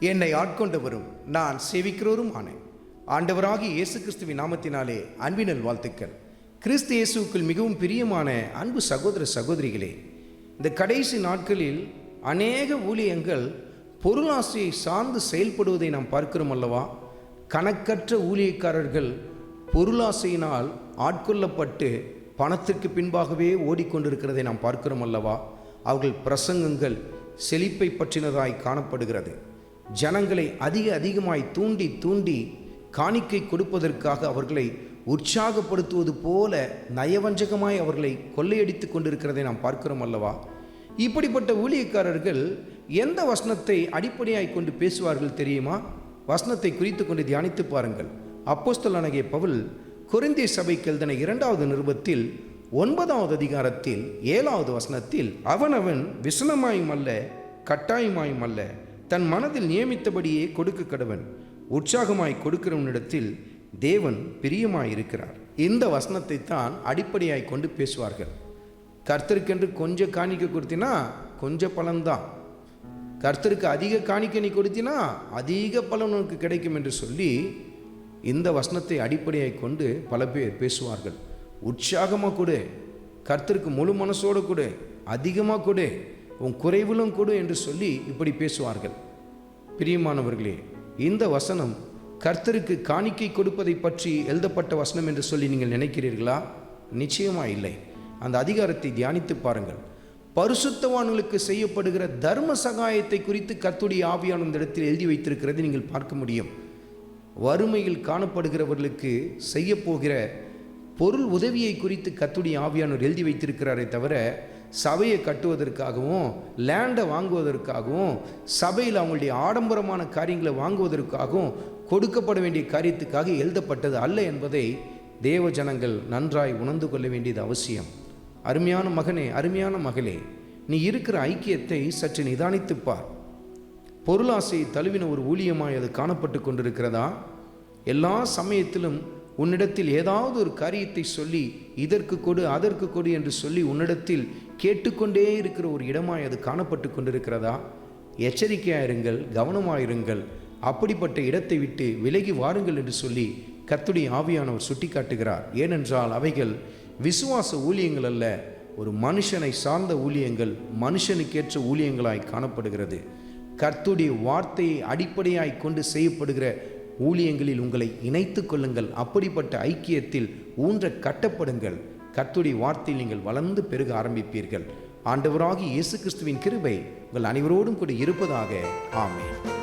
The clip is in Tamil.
என்னை ஆட்கொண்டவரும் நான் சேவிக்கிறவரும் ஆனேன். ஆண்டவராகிய இயேசு கிறிஸ்துவின் நாமத்தினாலே அன்பினல் வாழ்த்துக்கள். கிறிஸ்து இயேசுக்குள் மிகவும் பிரியமான அன்பு சகோதர சகோதரிகளே, இந்த கடைசி நாட்களில் அநேக ஊழியங்கள் பொருளாசையை சார்ந்து செயல்படுவதை நாம் பார்க்கிறோம் அல்லவா? கணக்கற்ற ஊழியக்காரர்கள் பொருளாசையினால் ஆட்கொள்ளப்பட்டு பணத்திற்கு பின்பாகவே ஓடிக்கொண்டிருக்கிறதை நாம் பார்க்கிறோம் அல்லவா? அவர்கள் பிரசங்கங்கள் செழிப்பை பற்றினதாய் காணப்படுகிறது. ஜனங்களை அதிகமாய் தூண்டி காணிக்கை கொடுப்பதற்காக அவர்களை உற்சாகப்படுத்துவது போல நயவஞ்சகமாய் அவர்களை கொள்ளையடித்து கொண்டிருக்கிறதை நாம் பார்க்கிறோம் அல்லவா? இப்படிப்பட்ட ஊழியக்காரர்கள் எந்த வசனத்தை அடிப்படையாய் கொண்டு பேசுவார்கள் தெரியுமா? வசனத்தை குறித்து கொண்டு தியானித்து பாருங்கள். அப்போஸ்தலனாகிய பவுல் கொரிந்திய சபைக்கு எழுதின 2வது நிருபத்தில் 9வது அதிகாரத்தில் 7வது வசனத்தில், அவனவன் விசனமாயும் அல்ல கட்டாயமாயும் அல்ல, தன் மனதில் நியமித்தபடியே கொடுக்க கடவன், உற்சாகமாய் கொடுக்கிறவனிடத்தில் தேவன் பிரியமாயிருக்கிறார். இந்த வசனத்தை தான் அடிப்படையாய் கொண்டு பேசுவார்கள். கர்த்தருக்கென்று கொஞ்சம் காணிக்கை கொடுத்தினா கொஞ்சம் பலன்தான், கர்த்தருக்கு அதிக காணிக்கை நீ கொடுத்தினா அதிக பலன் உனக்கு கிடைக்கும் என்று சொல்லி இந்த வசனத்தை அடிப்படையாய் கொண்டு பல பேர் பேசுவார்கள். உற்சாகமாக கொடு, கர்த்தருக்கு முழு மனசோடு கொடு, அதிகமாக கொடு, உன் குறைவிலும் கொடு என்று சொல்லி இப்படி பேசுவார்கள். பிரியமானவர்களே, இந்த வசனம் கர்த்தருக்கு காணிக்கை கொடுப்பதை பற்றி எழுதப்பட்ட வசனம் என்று சொல்லி நீங்கள் நினைக்கிறீர்களா? நிச்சயமாக இல்லை. அந்த அதிகாரத்தை தியானித்து பாருங்கள். பரிசுத்தவான்களுக்கு செய்யப்படுகிற தர்ம சகாயத்தை குறித்து கர்த்தருடைய ஆவியான இந்த இடத்தில் எழுதி வைத்திருக்கிறது நீங்கள் பார்க்க முடியும். வறுமையில் காணப்படுகிறவர்களுக்கு செய்ய போகிற பொருள் உதவியை குறித்து கர்த்தருடைய ஆவியானவர் எழுதி வைத்திருக்கிறாரே தவிர, சபையை கட்டுவதற்காகவும் லேண்டை வாங்குவதற்காகவும் சபையில் அவங்களுடைய ஆடம்பரமான காரியங்களை வாங்குவதற்காகவும் கொடுக்கப்பட வேண்டிய காரியத்துக்காக எழுதப்பட்டது அல்ல என்பதை தேவ ஜனங்கள் நன்றாய் உணர்ந்து கொள்ள வேண்டியது அவசியம். அருமையான மகனே, அருமையான மகளே, நீ இருக்கிற ஐக்கியத்தை சற்று நிதானித்துப்பார். பொருளாசையை தழுவின ஒரு ஊழியமாய் அது காணப்பட்டு கொண்டிருக்கிறதா? எல்லா சமயத்திலும் உன்னிடத்தில் ஏதாவது ஒரு காரியத்தை சொல்லி இதற்கு கொடு அதற்கு கொடு என்று சொல்லி உன்னிடத்தில் கேட்டுக்கொண்டே இருக்கிற ஒரு இடமாய் அது காணப்பட்டு கொண்டிருக்கிறதா? எச்சரிக்கையாயிருங்கள், கவனமாயிருங்கள். அப்படிப்பட்ட இடத்தை விட்டு விலகி வாருங்கள் என்று சொல்லி கர்த்தருடைய ஆவியானவர் சுட்டி காட்டுகிறார். ஏனென்றால் அவைகள் விசுவாச ஊழியங்கள் அல்ல, ஒரு மனுஷனை சார்ந்த ஊழியங்கள், மனுஷனுக்கேற்ற ஊழியங்களாய் காணப்படுகிறது. கர்த்தருடைய வார்த்தையை அடிப்படையாய் கொண்டு செய்யப்படுகிற ஊழியங்களில் உங்களை இணைத்து கொள்ளுங்கள். அப்படிப்பட்ட ஐக்கியத்தில் ஊன்ற கட்டப்படுங்கள். கர்த்தருடைய வார்த்தையில் நீங்கள் வளர்ந்து பெருக ஆரம்பிப்பீர்கள். ஆண்டவராகிய இயேசு கிறிஸ்துவின் கிருபை உங்கள் அனைவரோடும் கூட இருப்பதாக. ஆமென்.